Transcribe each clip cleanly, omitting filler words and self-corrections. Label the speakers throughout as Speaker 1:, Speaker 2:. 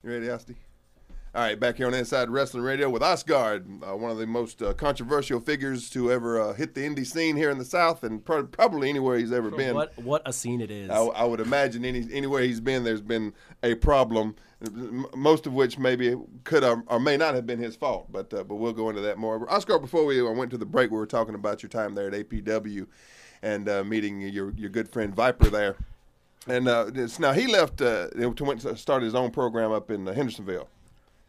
Speaker 1: You ready, Asti? All right, back here on Inside Wrestling Radio with Ostgard, one of the most controversial figures to ever hit the indie scene here in the South, and probably anywhere he's ever been.
Speaker 2: What a scene it is!
Speaker 1: I would imagine anywhere he's been, there's been a problem, most of which maybe could or may not have been his fault. But we'll go into that more. Ostgard, before we went to the break, we were talking about your time there at APW and meeting your good friend Viper there. And now he left to start his own program up in Hendersonville.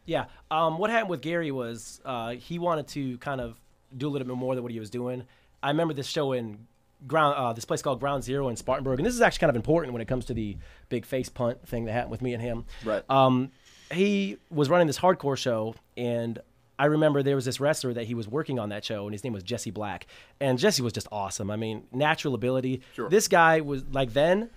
Speaker 2: Yeah. What happened with Gary was he wanted to kind of do a little bit more than what he was doing. I remember this show in this place called Ground Zero in Spartanburg, and this is actually kind of important when it comes to the big face punt thing that happened with me and him.
Speaker 1: Right.
Speaker 2: He was running this hardcore show, and I remember there was this wrestler that he was working on that show, and his name was Jesse Black. And Jesse was just awesome. I mean, natural ability.
Speaker 1: Sure.
Speaker 2: This guy was, like, then,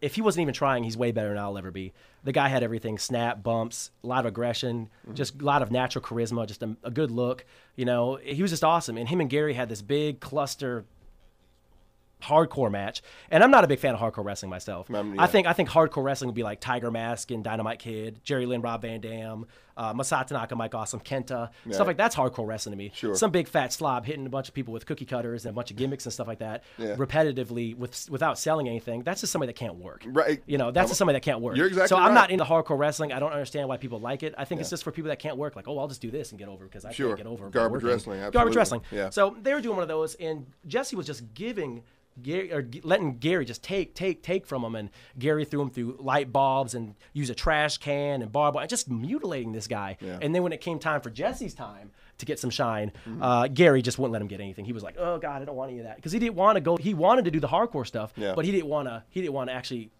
Speaker 2: if he wasn't even trying, he's way better than I'll ever be. The guy had everything: snap, bumps, a lot of aggression, just a lot of natural charisma, just a good look. You know, he was just awesome. And him and Gary had this big cluster hardcore match. And I'm not a big fan of hardcore wrestling myself.
Speaker 1: Yeah.
Speaker 2: I think hardcore wrestling would be like Tiger Mask and Dynamite Kid, Jerry Lynn, Rob Van Dam, Masato Tanaka, Mike Awesome, Kenta, stuff like that's hardcore wrestling to me.
Speaker 1: Sure.
Speaker 2: Some big fat slob hitting a bunch of people with cookie cutters and a bunch of gimmicks and stuff like that, repetitively without selling anything. That's just somebody that can't work.
Speaker 1: Right.
Speaker 2: You know, that's just somebody that can't work.
Speaker 1: You're exactly
Speaker 2: so
Speaker 1: right.
Speaker 2: I'm not into hardcore wrestling. I don't understand why people like it. I think it's just for people that can't work. Like, oh, I'll just do this and get over because I can't get over
Speaker 1: garbage
Speaker 2: working.
Speaker 1: wrestling. Absolutely.
Speaker 2: Garbage wrestling.
Speaker 1: Yeah.
Speaker 2: So they were doing one of those, and Jesse was just giving Gary, or letting Gary just take from him, and Gary threw him through light bulbs and used a trash can and barbed wire, just mutilating this guy.
Speaker 1: Yeah.
Speaker 2: And then when it came time for Jesse's time to get some shine, Gary just wouldn't let him get anything. He was like, "Oh God, I don't want any of that," because he didn't want to go. He wanted to do the hardcore stuff, but he didn't want to actually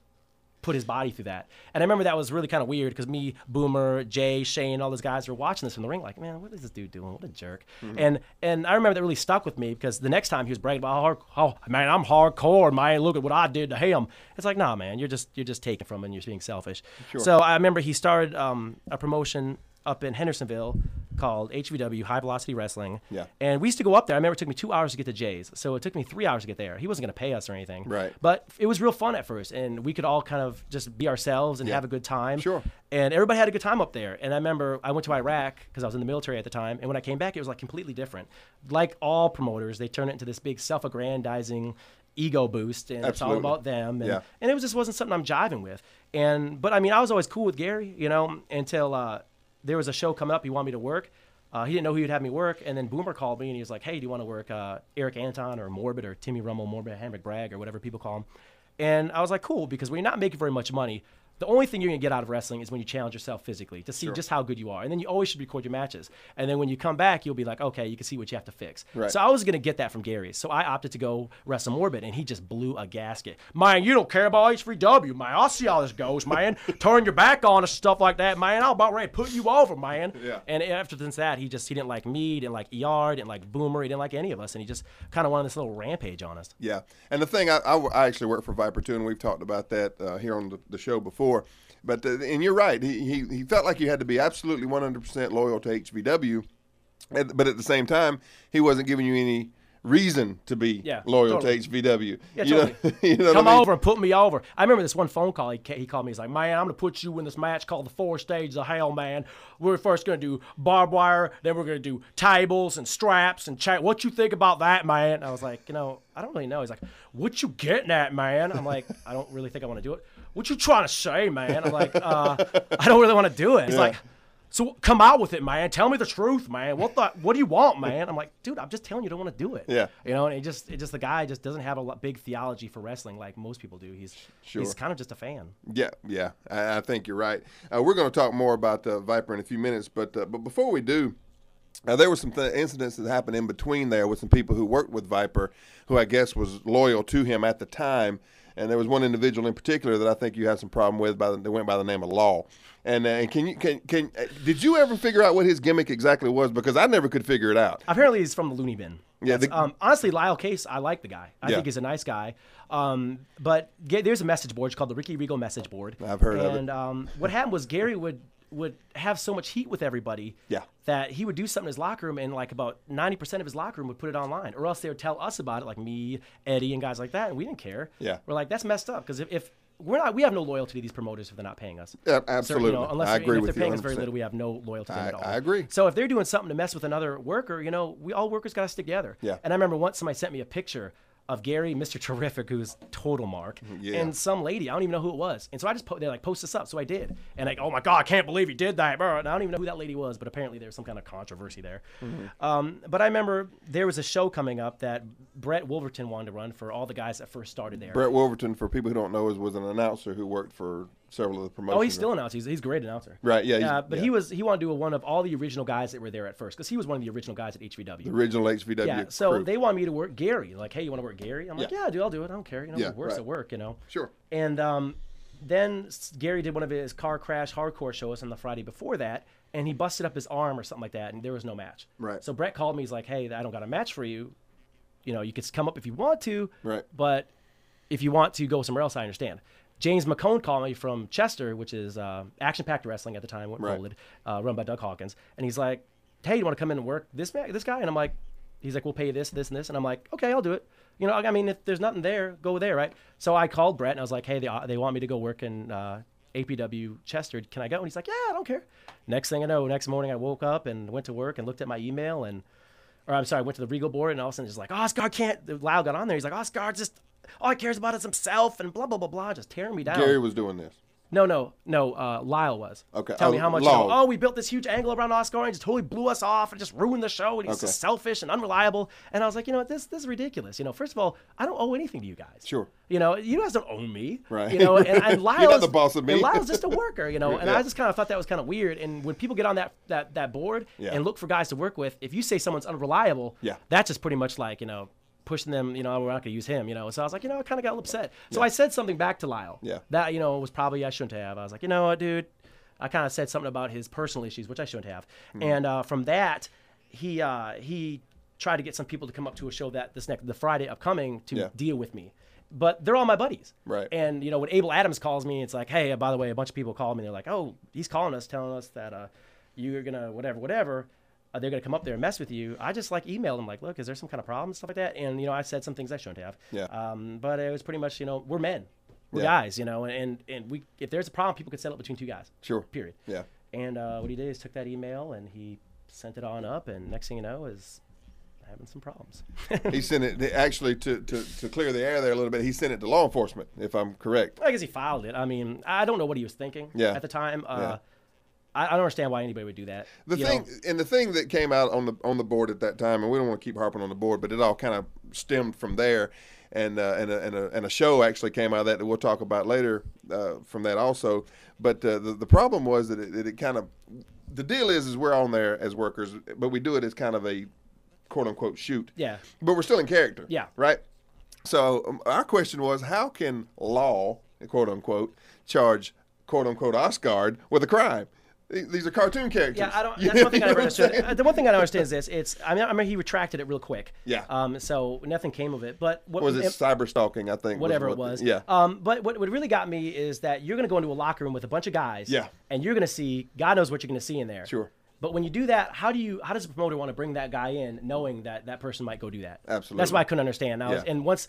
Speaker 2: put his body through that. And I remember that was really kind of weird because me, Boomer, Jay, Shane, all those guys were watching this from the ring like, man, what is this dude doing? What a jerk. And I remember that really stuck with me because the next time he was bragging about, man, I'm hardcore, man, look at what I did to him. It's like, nah, man, you're just taking from him and you're being selfish.
Speaker 1: Sure.
Speaker 2: So I remember he started a promotion up in Hendersonville called HVW, High Velocity Wrestling.
Speaker 1: Yeah.
Speaker 2: And we used to go up there. I remember it took me 2 hours to get to Jay's. So it took me 3 hours to get there. He wasn't going to pay us or anything.
Speaker 1: Right.
Speaker 2: But it was real fun at first. And we could all kind of just be ourselves and have a good time.
Speaker 1: Sure.
Speaker 2: And everybody had a good time up there. And I remember I went to Iraq because I was in the military at the time. And when I came back, it was like completely different. Like all promoters, they turn it into this big self-aggrandizing ego boost. And it's all about them. And, and it just wasn't something I'm jiving with. But I mean, I was always cool with Gary, you know, until there was a show coming up. He wanted me to work. He didn't know who he'd have me work. And then Boomer called me and he was like, hey, do you want to work Eric Anton or Morbid or Timmy Rummel, Morbid Hammock Bragg or whatever people call him? And I was like, cool, because when you're not making very much money, the only thing you're going to get out of wrestling is when you challenge yourself physically to see just how good you are. And then you always should record your matches. And then when you come back, you'll be like, okay, you can see what you have to fix.
Speaker 1: Right.
Speaker 2: So I was going to get that from Gary. So I opted to go wrestle Morbid, and he just blew a gasket. Man, you don't care about H3W, man. I'll see how this goes, man. Turn your back on us, stuff like that, man. I'm about ready to put you over, man.
Speaker 1: Yeah.
Speaker 2: And after that, he didn't like me, didn't like ER, didn't like Boomer, he didn't like any of us. And he just kind of went on this little rampage on us.
Speaker 1: Yeah. And the thing, I actually work for Viper, too, and we've talked about that here on the show before. But and you're right. He felt like you had to be absolutely 100% loyal to HVW, but at the same time, he wasn't giving you any reason to be loyal to HVW.
Speaker 2: Yeah, totally.
Speaker 1: You know
Speaker 2: Come
Speaker 1: what I mean?
Speaker 2: over and put me over. I remember this one phone call he called me. He's like, man, I'm going to put you in this match called the 4 Stages of Hell, man. We're first going to do barbed wire, then we're going to do tables and straps and chat. What you think about that, man? I was like, you know, I don't really know. He's like, what you getting at, man? I'm like, I don't really think I want to do it. What you trying to say, man? I'm like, I don't really want to do it. He's like, so come out with it, man. Tell me the truth, man. What do you want, man? I'm like, dude, I'm just telling you, I don't want to do it.
Speaker 1: Yeah.
Speaker 2: You know, and the guy just doesn't have a big theology for wrestling like most people do. He's kind of just a fan.
Speaker 1: Yeah. I think you're right. We're going to talk more about Viper in a few minutes, but before we do, there were some incidents that happened in between there with some people who worked with Viper, who I guess was loyal to him at the time. And there was one individual in particular that I think you had some problem with that went by the name of Law. And did you ever figure out what his gimmick exactly was? Because I never could figure it out.
Speaker 2: Apparently he's from the Looney Bin.
Speaker 1: Yeah.
Speaker 2: Honestly, Lyle Case, I like the guy. I think he's a nice guy. But there's a message board. It's called the Rikki Regal message board.
Speaker 1: I've heard of it.
Speaker 2: And what happened was Gary would have so much heat with everybody that he would do something in his locker room, and like about 90% of his locker room would put it online, or else they would tell us about it, like me, Eddie, and guys like that, and we didn't care.
Speaker 1: Yeah.
Speaker 2: We're like, that's messed up, because if we have no loyalty to these promoters if they're not paying us.
Speaker 1: Yeah, absolutely.
Speaker 2: So, unless
Speaker 1: I agree
Speaker 2: if
Speaker 1: with
Speaker 2: they're paying
Speaker 1: you
Speaker 2: us very little, we have no loyalty to them at all.
Speaker 1: I agree.
Speaker 2: So if they're doing something to mess with another worker, we all workers got to stick together.
Speaker 1: Yeah.
Speaker 2: And I remember once somebody sent me a picture of Gary, Mr. Terrific, who's total mark, and some lady, I don't even know who it was. And so I just they're like, post this up. So I did. And like, oh my God, I can't believe he did that, bro. And I don't even know who that lady was, but apparently there was some kind of controversy there. But I remember there was a show coming up that Brett Wolverton wanted to run for all the guys that first started there.
Speaker 1: Brett Wolverton, for people who don't know, was an announcer who worked for several of the promotions.
Speaker 2: Oh, he's still an announcer. He's a great announcer.
Speaker 1: Right, yeah.
Speaker 2: But he wanted to do one of all the original guys that were there at first, because he was one of the original guys at HVW.
Speaker 1: The original HVW
Speaker 2: Yeah, so
Speaker 1: crew.
Speaker 2: they wanted me to work Gary. Like, hey, you want to work Gary? I'm like, yeah, dude, I'll do it. I don't care. It works at work,
Speaker 1: Sure.
Speaker 2: And then Gary did one of his car crash hardcore shows on the Friday before that, and he busted up his arm or something like that, and there was no match.
Speaker 1: Right.
Speaker 2: So Brett called me. He's like, hey, I don't got a match for you. You could come up if you want to.
Speaker 1: Right.
Speaker 2: But if you want to go somewhere else, I understand. James McCone called me from Chester, which is Action Packed Wrestling at the time, folded, run by Doug Hawkins. And he's like, hey, you want to come in and work this guy? And I'm like, he's like, we'll pay you this, this, and this. And I'm like, okay, I'll do it. I mean, if there's nothing there, go there, right? So I called Brett, and I was like, hey, they want me to go work in APW Chester. Can I go? And he's like, yeah, I don't care. Next thing I know, next morning I woke up and went to work and looked at my email I went to the Regal board, and all of a sudden just like, Ostgard can't. Lyle got on there. He's like, Ostgard just all he cares about is himself and blah blah blah blah, just tearing me down.
Speaker 1: Gary was doing this.
Speaker 2: No. Lyle was.
Speaker 1: Okay.
Speaker 2: Tell me how much. We built this huge angle around Ostgard and just totally blew us off and just ruined the show. And he's just selfish and unreliable. And I was like, this is ridiculous. First of all, I don't owe anything to you guys.
Speaker 1: Sure.
Speaker 2: You guys don't own me.
Speaker 1: Right.
Speaker 2: And Lyle's
Speaker 1: you're not the boss of me.
Speaker 2: And Lyle's just a worker. And I just kind of thought that was kind of weird. And when people get on that board and look for guys to work with, if you say someone's unreliable, that's just pretty much like pushing them, we're not going to use him, So I was like, I kind of got upset. So I said something back to Lyle.
Speaker 1: Yeah.
Speaker 2: That, was probably I shouldn't have. I was like, you know what, dude? I kind of said something about his personal issues, which I shouldn't have. And from that, he tried to get some people to come up to a show the Friday upcoming to deal with me. But they're all my buddies.
Speaker 1: Right.
Speaker 2: And, when Abel Adams calls me, it's like, hey, by the way, a bunch of people called me. And they're like, oh, he's calling us, telling us that you're going to whatever. They're going to come up there and mess with you. I just emailed them look, is there some kind of problem, stuff like that? And, I said some things I shouldn't have.
Speaker 1: Yeah.
Speaker 2: But it was pretty much, we're men. We're guys, and we, if there's a problem, people can settle it between two guys.
Speaker 1: Sure.
Speaker 2: Period.
Speaker 1: Yeah.
Speaker 2: And what he did is took that email and he sent it on up, and next thing you know is having some problems.
Speaker 1: He sent it, actually, to clear the air there a little bit, he sent it to law enforcement, if I'm correct.
Speaker 2: I guess he filed it. I mean, I don't know what he was thinking at the time. I don't understand why anybody would do that. The
Speaker 1: thing that came out on the board at that time, and we don't want to keep harping on the board, but it all kind of stemmed from there, and a show actually came out of that we'll talk about later from that also. But the problem was that it kind of, the deal is we're on there as workers, but we do it as kind of a quote unquote shoot.
Speaker 2: Yeah.
Speaker 1: But we're still in character.
Speaker 2: Yeah.
Speaker 1: Right. So our question was, how can law, quote unquote, charge quote unquote Ostgard with a crime? These are cartoon characters.
Speaker 2: Yeah, I don't. That's one thing I never understood. The one thing I don't understand is this. I remember he retracted it real quick.
Speaker 1: Yeah.
Speaker 2: So nothing came of it. But what
Speaker 1: was it? Cyber stalking, I think.
Speaker 2: Whatever it was.
Speaker 1: Yeah.
Speaker 2: But what really got me is that you're going to go into a locker room with a bunch of guys.
Speaker 1: Yeah.
Speaker 2: And you're going to see, God knows what you're going to see in there.
Speaker 1: Sure.
Speaker 2: But when you do that, how does a promoter want to bring that guy in, knowing that person might go do that?
Speaker 1: Absolutely.
Speaker 2: That's why I couldn't understand. And once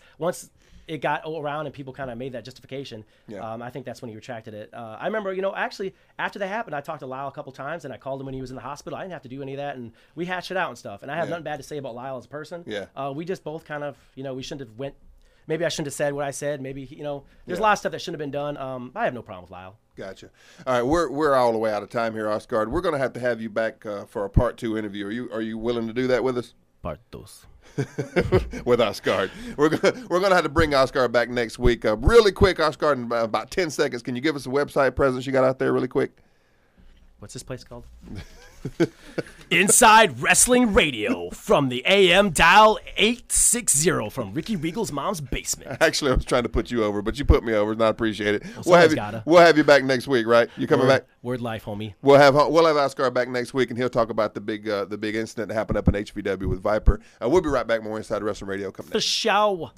Speaker 2: it got around and people kind of made that justification, I think that's when he retracted it. I remember, actually, after that happened, I talked to Lyle a couple times, and I called him when he was in the hospital. I didn't have to do any of that, and we hashed it out and stuff. And I have nothing bad to say about Lyle as a person.
Speaker 1: Yeah.
Speaker 2: We just both kind of, we shouldn't have went. Maybe I shouldn't have said what I said. Maybe, there's a lot of stuff that shouldn't have been done. I have no problem with Lyle.
Speaker 1: Gotcha. All right, we're all the way out of time here, Ostgard. We're going to have you back for a part 2 interview. Are you willing to do that with us?
Speaker 2: Part 2.
Speaker 1: With Ostgard. We're gonna have to bring Ostgard back next week. Really quick, Ostgard, in about 10 seconds. Can you give us a website presence you got out there really quick?
Speaker 2: What's this place called? Inside Wrestling Radio from the AM dial 860 from Rikki Regal's mom's basement.
Speaker 1: Actually, I was trying to put you over, but you put me over, and I appreciate it.
Speaker 2: Well,
Speaker 1: we'll have you back next week, right? You coming back?
Speaker 2: Word life, homie.
Speaker 1: We'll have Ostgard back next week, and he'll talk about the big incident that happened up in HVW with Viper. We'll be right back. More Inside Wrestling Radio coming up.
Speaker 2: For show.